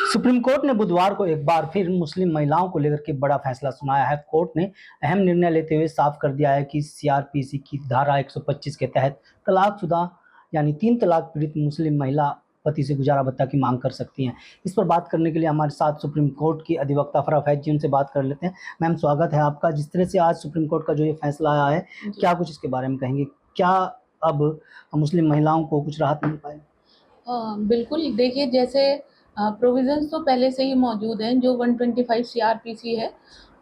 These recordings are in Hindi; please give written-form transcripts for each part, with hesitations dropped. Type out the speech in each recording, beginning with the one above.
सुप्रीम कोर्ट ने बुधवार को एक बार फिर मुस्लिम महिलाओं को लेकर के बड़ा फैसला सुनाया है। कोर्ट ने अहम निर्णय लेते हुए साफ कर दिया है कि सीआरपीसी की धारा 125 के तहत तलाकशुदा यानी 3 तलाक पीड़ित मुस्लिम महिला पति से गुजारा भत्ता की मांग कर सकती हैं। इस पर बात करने के लिए हमारे साथ सुप्रीम कोर्ट की अधिवक्ता फराह फैज जी, उनसे बात कर लेते हैं। मैम, स्वागत है आपका। जिस तरह से आज सुप्रीम कोर्ट का जो ये फैसला आया है, क्या कुछ इसके बारे में कहेंगे? क्या अब मुस्लिम महिलाओं को कुछ राहत मिल पाएगी? बिल्कुल, देखिए जैसे प्रोविज़न्स तो पहले से ही मौजूद हैं। जो 125 सीआरपीसी है,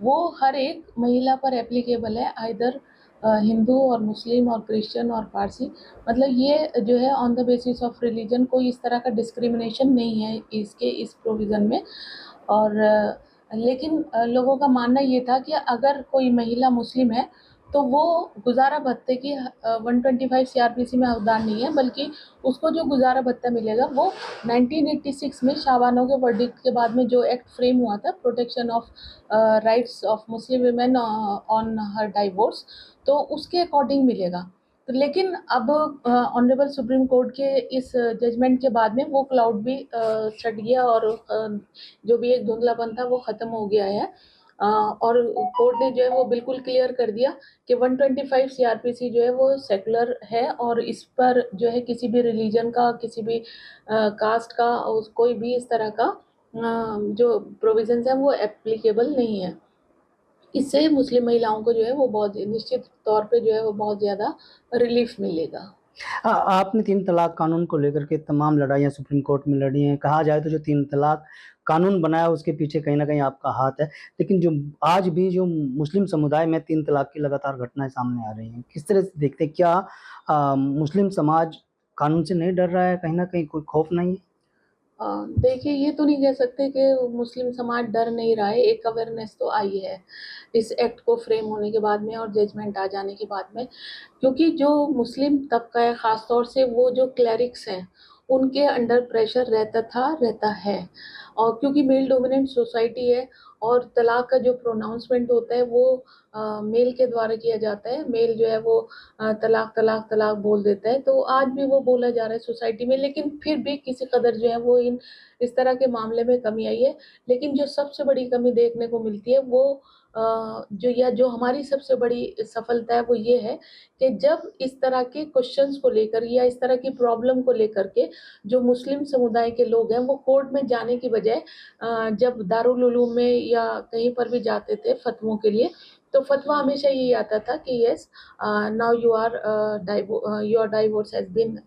वो हर एक महिला पर एप्लीकेबल है, आइदर हिंदू और मुस्लिम और क्रिश्चियन और पारसी। मतलब ये जो है on the basis of religion कोई इस तरह का डिस्क्रिमिनेशन नहीं है इसके इस प्रोविज़न में। और लेकिन लोगों का मानना ये था कि अगर कोई महिला मुस्लिम है, तो वो गुज़ारा भत्ते की 125 सीआरपीसी में हकदार नहीं है, बल्कि उसको जो गुज़ारा भत्ता मिलेगा वो 1986 में शाहबानो के वर्डिक्ट के बाद में जो एक्ट फ्रेम हुआ था, protection of rights of Muslim women on her divorce, तो उसके अकॉर्डिंग मिलेगा। तो लेकिन अब ऑनरेबल सुप्रीम कोर्ट के इस जजमेंट के बाद में वो क्लाउड भी छट गया और जो भी एक धुंधलापन था वो ख़त्म हो गया है। और कोर्ट ने जो है वो बिल्कुल क्लियर कर दिया कि 125 सीआरपीसी जो है वो सेकुलर है और इस पर जो है किसी भी रिलीजन का, किसी भी कास्ट का, कोई भी इस तरह का जो प्रोविजंस है वो एप्लीकेबल नहीं है। इससे मुस्लिम महिलाओं को जो है वो बहुत निश्चित तौर पे जो है वो बहुत ज़्यादा रिलीफ मिलेगा। आपने 3 तलाक कानून को लेकर के तमाम लड़ाइयाँ सुप्रीम कोर्ट में लड़ी हैं। कहा जाए तो जो 3 तलाक कानून बनाया उसके पीछे कहीं न कहीं आपका हाथ है। लेकिन जो आज भी जो मुस्लिम समुदाय में 3 तलाक की लगातार घटनाएँ सामने आ रही हैं, किस तरह से देखते हैं? क्या मुस्लिम समाज कानून से नहीं डर रहा है? कहीं न कहीं कोई खौफ नहीं है? देखिए ये तो नहीं कह सकते कि मुस्लिम समाज डर नहीं रहा है, एक अवेयरनेस तो आई है इस एक्ट को फ्रेम होने के बाद में और जजमेंट आ जाने के बाद में। क्योंकि जो मुस्लिम तबका है, ख़ास तौर से वो जो क्लेरिक्स हैं, उनके अंडर प्रेशर रहता था, रहता है। और क्योंकि मेल डोमिनेंट सोसाइटी है और तलाक का जो प्रोनाउंसमेंट होता है वो मेल के द्वारा किया जाता है। मेल जो है वो तलाक तलाक तलाक बोल देता है, तो आज भी वो बोला जा रहा है सोसाइटी में। लेकिन फिर भी किसी कदर जो है वो इस तरह के मामले में कमी आई है। लेकिन जो सबसे बड़ी कमी देखने को मिलती है वो जो हमारी सबसे बड़ी सफलता है वो ये है कि जब इस तरह के क्वेश्चंस को लेकर या इस तरह की प्रॉब्लम को लेकर के जो मुस्लिम समुदाय के लोग हैं वो कोर्ट में जाने की बजाय जब दारुल उलूम में या कहीं पर भी जाते थे फतवों के लिए, तो फतवा हमेशा यही आता था कि yes, now your divorce has been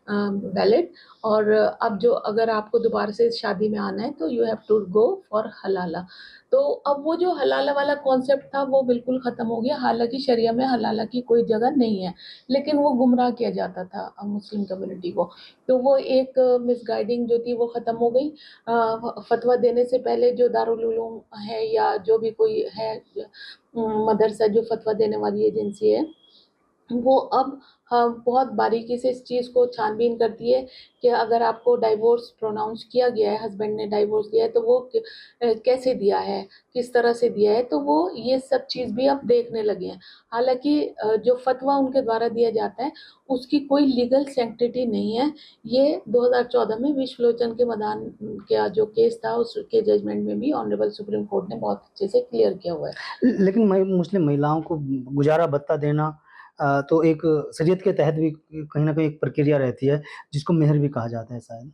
valid, और अब जो अगर आपको दोबारा से शादी में आना है तो you have to go for हलाला। तो अब वो जो हलाला वाला कॉन्सेप्ट था वो बिल्कुल ख़त्म हो गया। हालांकि शरिया में हलाला की कोई जगह नहीं है, लेकिन वो गुमराह किया जाता था मुस्लिम कम्युनिटी को। तो वो एक मिसगाइडिंग जो थी वो ख़त्म हो गई। फतवा देने से पहले जो दारुल उलूम है या जो भी कोई है मदरसा जो फतवा देने वाली एजेंसी है, वो अब हाँ, बहुत बारीकी से इस चीज़ को छानबीन करती है कि अगर आपको डाइवोर्स प्रोनाउंस किया गया है, हस्बैंड ने डाइवोर्स दिया है, तो वो कैसे दिया है, किस तरह से दिया है, तो वो ये सब चीज़ भी अब देखने लगे हैं। हालांकि जो फतवा उनके द्वारा दिया जाता है उसकी कोई लीगल सैंक्टिटी नहीं है। ये 2014 में विश्वलोचन के मदान का जो केस था उसके जजमेंट में भी ऑनरेबल सुप्रीम कोर्ट ने बहुत अच्छे से क्लियर किया हुआ है। लेकिन मुस्लिम महिलाओं को गुजारा भत्ता देना तो एक शरीयत के तहत भी कहीं न कहीं एक प्रक्रिया रहती है, जिसको मेहर भी कहा जाता है शायद।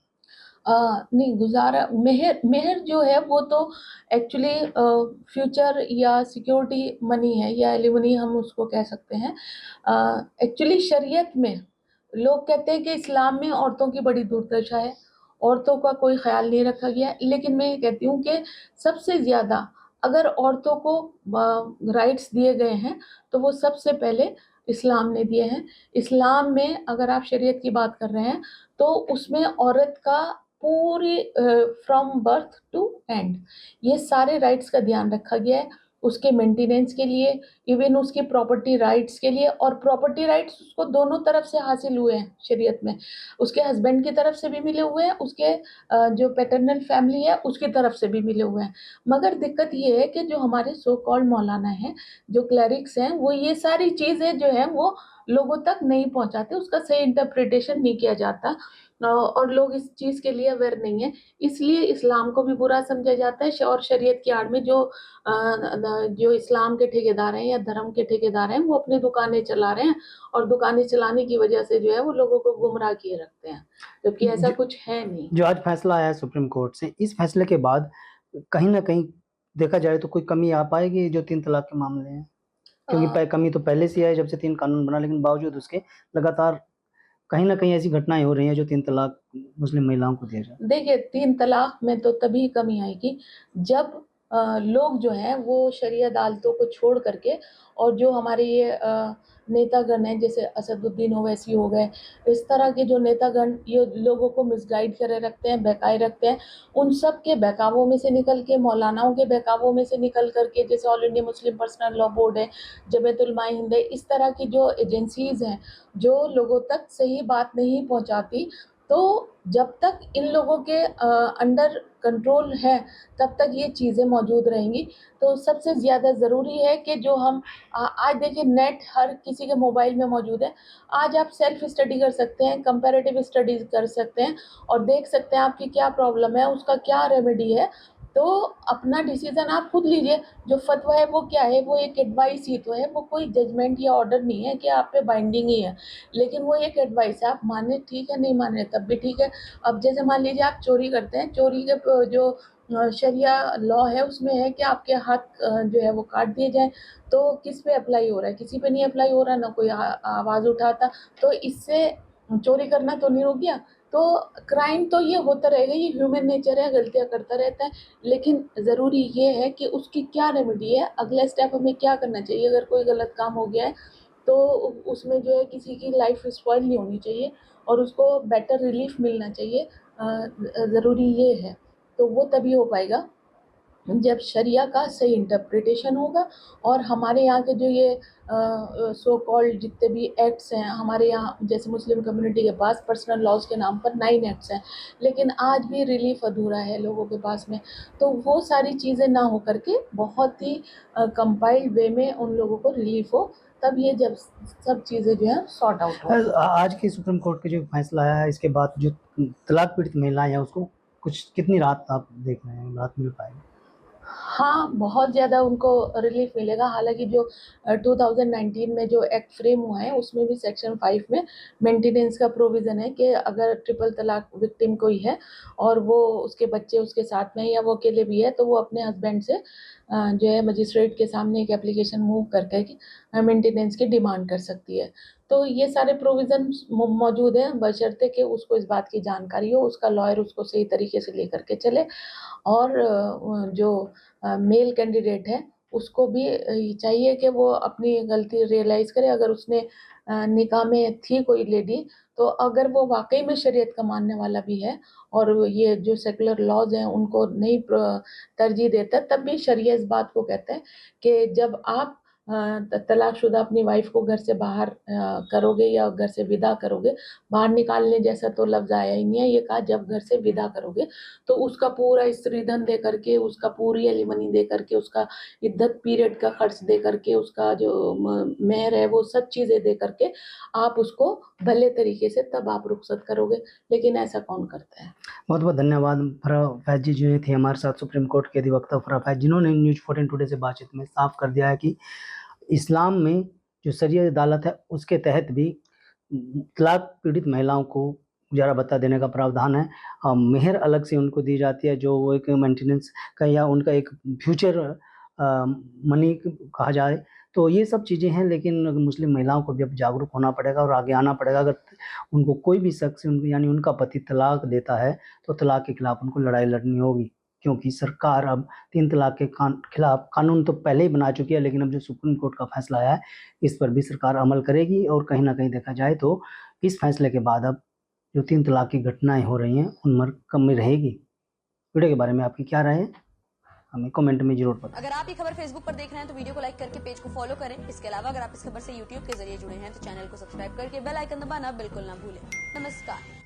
नहीं, गुज़ारा मेहर मेहर जो है वो तो एक्चुअली फ्यूचर या सिक्योरिटी मनी है या एलिमनी हम उसको कह सकते हैं। एक्चुअली शरीयत में लोग कहते हैं कि इस्लाम में औरतों की बड़ी दुर्दशा है, औरतों का कोई ख़्याल नहीं रखा गया है। लेकिन मैं ये कहती हूँ कि सबसे ज़्यादा अगर औरतों को राइट्स दिए गए हैं, तो वो सबसे पहले इस्लाम ने दिए हैं। इस्लाम में अगर आप शरीयत की बात कर रहे हैं, तो उसमें औरत का पूरी फ्रॉम बर्थ टू एंड ये सारे राइट्स का ध्यान रखा गया है, उसके मेंटेनेंस के लिए, इवन उसके प्रॉपर्टी राइट्स के लिए। और प्रॉपर्टी राइट्स उसको दोनों तरफ से हासिल हुए हैं शरीयत में। उसके हस्बैंड की तरफ से भी मिले हुए हैं, उसके जो पैटर्नल फैमिली है उसकी तरफ से भी मिले हुए हैं। मगर दिक्कत ये है कि जो हमारे सो कॉल्ड मौलाना हैं, जो क्लरिक्स हैं, वो ये सारी चीज़ें जो हैं वो लोगों तक नहीं पहुंचाते, उसका सही इंटरप्रिटेशन नहीं किया जाता। और लोग इस चीज़ के लिए अवेयर नहीं है, इसलिए इस्लाम को भी बुरा समझा जाता है और शरीयत की आड़ में जो इस्लाम के ठेकेदार हैं या धर्म के ठेकेदार हैं वो अपनी दुकानें चला रहे हैं और दुकानें चलाने की वजह से जो है वो लोगों को गुमराह किए रखते हैं, जबकि ऐसा कुछ है नहीं। जो आज फैसला आया है सुप्रीम कोर्ट से, इस फैसले के बाद कहीं ना कहीं देखा जाए तो कोई कमी आ पाएगी जो 3 तलाक के मामले हैं, क्योंकि कमी तो पहले से है जब से 3 कानून बना, लेकिन बावजूद उसके लगातार कहीं ना कहीं ऐसी घटनाएं हो रही हैं जो 3 तलाक मुस्लिम महिलाओं को दिया जाए। देखिए 3 तलाक में तो तभी कमी आएगी जब लोग जो हैं वो शरिया अदालतों को छोड़ करके और जो हमारे ये नेतागण हैं जैसे असदुद्दीन ओवैसी हो गए, इस तरह के जो नेतागण ये लोगों को मिसगाइड करे रखते हैं, बहकाए रखते हैं, उन सब के बहकावों में से निकल के, मौलानाओं के बहकावों में से निकल करके, जैसे all India Muslim personal law board है, जमीयतुल उलमा हिंद है, इस तरह की जो एजेंसीज़ हैं जो लोगों तक सही बात नहीं पहुंचाती, तो जब तक इन लोगों के अंडर कंट्रोल है तब तक ये चीज़ें मौजूद रहेंगी। तो सबसे ज़्यादा ज़रूरी है कि जो हम आज देखिए नेट हर किसी के मोबाइल में मौजूद है। आज आप सेल्फ स्टडी कर सकते हैं, कंपैरेटिव स्टडीज़ कर सकते हैं और देख सकते हैं आपकी क्या प्रॉब्लम है, उसका क्या रेमेडी है। तो अपना डिसीज़न आप खुद लीजिए, जो फ़तवा है वो क्या है, वो एक एडवाइस ही तो है, वो कोई जजमेंट या ऑर्डर नहीं है कि आप पे बाइंडिंग ही है। लेकिन वो एक एडवाइस है, आप माने ठीक है, नहीं मान रहे तब भी ठीक है। अब जैसे मान लीजिए आप चोरी करते हैं, चोरी के जो शरिया लॉ है उसमें है कि आपके हाथ जो है वो काट दिए जाएँ, तो किस पे अप्लाई हो रहा है? किसी पे नहीं अप्लाई हो रहा, ना कोई आवाज़ उठाता, तो इससे चोरी करना तो नहीं रुक गया। तो क्राइम तो ये होता रहेगा, ये ह्यूमन नेचर है, गलतियाँ करता रहता है, लेकिन ज़रूरी ये है कि उसकी क्या रेमेडी है, अगला स्टेप हमें क्या करना चाहिए। अगर कोई गलत काम हो गया है तो उसमें जो है किसी की लाइफ स्पॉइल नहीं होनी चाहिए और उसको बेटर रिलीफ मिलना चाहिए। ज़रूरी ये है, तो वो तभी हो पाएगा जब शरिया का सही इंटरप्रिटेशन होगा और हमारे यहाँ के जो ये सो कॉल्ड जितने भी एक्ट्स हैं हमारे यहाँ, जैसे मुस्लिम कम्युनिटी के पास पर्सनल लॉज के नाम पर 9 एक्ट्स हैं, लेकिन आज भी रिलीफ अधूरा है लोगों के पास में। तो वो सारी चीज़ें ना हो करके बहुत ही कंपाइल्ड वे में उन लोगों को रिलीफ हो, तब ये जब सब चीज़ें जो है सॉर्ट आउट हो। आज की सुप्रीम कोर्ट के जो फैसला आया है इसके बाद जो तलाक पीड़ित महिलाएं हैं उसको कुछ कितनी राहत आप देख रहे हैं, राहत मिल पाएगी? हाँ, बहुत ज़्यादा उनको रिलीफ़ मिलेगा। हालाँकि जो 2019 में जो एक्ट फ्रेम हुआ है उसमें भी सेक्शन 5 में मेंटेनेंस का प्रोविज़न है कि अगर ट्रिपल तलाक विक्टिम कोई है और वो उसके बच्चे उसके साथ में या वो अकेले भी है, तो वो अपने हस्बैंड से जो है मजिस्ट्रेट के सामने एक एप्लीकेशन मूव करके मेंटेनेंस की डिमांड कर सकती है। तो ये सारे प्रोविज़न्स मौजूद हैं, बशर्ते कि उसको इस बात की जानकारी हो, उसका लॉयर उसको सही तरीके से लेकर के चले और जो मेल कैंडिडेट है उसको भी चाहिए कि वो अपनी गलती रियलाइज़ करे। अगर उसने निकाह में थी कोई लेडी, तो अगर वो वाक़ई में शरीयत का मानने वाला भी है और ये जो सेकुलर लॉज़ हैं उनको नहीं तरजीह देता, तब भी शरिया इस बात को कहता है कि जब आप तलाकशुदा अपनी वाइफ़ को घर से बाहर करोगे या घर से विदा करोगे, बाहर निकालने जैसा तो लफ्ज़ आया ही नहीं है, ये कहा जब घर से विदा करोगे, तो उसका पूरा स्त्रीधन दे करके, उसका पूरी एलिमनी दे करके, उसका इद्दत पीरियड का खर्च दे करके, उसका जो मेहर है वो सब चीज़ें दे करके आप उसको भले तरीके से तब आप रुखसत करोगे, लेकिन ऐसा कौन करता है? बहुत बहुत धन्यवाद। फराह फैज़ जी जो थे हमारे साथ, सुप्रीम कोर्ट के अधिवक्ता फराह फैज़, जिन्होंने न्यूज़ 14 टुडे से बातचीत में साफ कर दिया है कि इस्लाम में जो शरीयत अदालत है उसके तहत भी तलाक पीड़ित महिलाओं को गुजारा भत्ता देने का प्रावधान है। मेहर अलग से उनको दी जाती है जो वो एक मेंटेनेंस का या उनका एक फ्यूचर मनी कहा जाए। तो ये सब चीज़ें हैं, लेकिन मुस्लिम महिलाओं को भी अब जागरूक होना पड़ेगा और आगे आना पड़ेगा। अगर उनको कोई भी शख्स यानी उनका पति तलाक देता है तो तलाक के खिलाफ उनको लड़ाई लड़नी होगी, क्योंकि सरकार अब 3 तलाक के खिलाफ कानून तो पहले ही बना चुकी है, लेकिन अब जो सुप्रीम कोर्ट का फैसला आया है इस पर भी सरकार अमल करेगी। और कहीं ना कहीं देखा जाए तो इस फैसले के बाद अब जो 3 तलाक की घटनाएं हो रही हैं उनमें कमी रहेगी। वीडियो के बारे में आपकी क्या राय है, हमें कमेंट में जरूर बताएं। अगर आप ये खबर फेसबुक पर देख रहे हैं तो वीडियो को लाइक करके पेज को फॉलो करें। इसके अलावा अगर आप इस खबर से यूट्यूब के जरिए जुड़े हैं तो चैनल को सब्सक्राइब करके बेल आइकन दबाना बिल्कुल ना भूलें। नमस्कार।